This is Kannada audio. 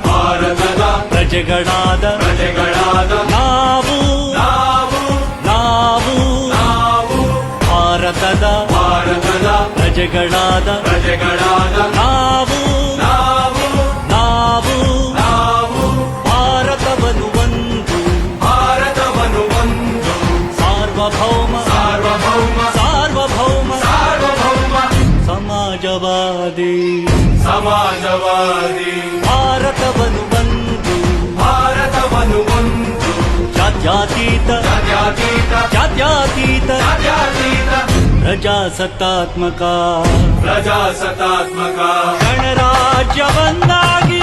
ಭಾರತದ ಪ್ರಜೆಗಳಾದ ನಾವು ಭಾರತದ ಪ್ರಜೆಗಳಾದ ನಾವು ಭಾರತವನ್ನು ಒಂದು ಸಾರ್ವಭೌಮ ಸಮಾಜವಾದಿ ಭಾರತವನ್ನು ಒಂದು ಜಾತ್ಯತೀತ ಪ್ರಜಾಸತ್ತಾತ್ಮಕ ಗಣರಾಜ್ಯವನ್ನಾಗಿ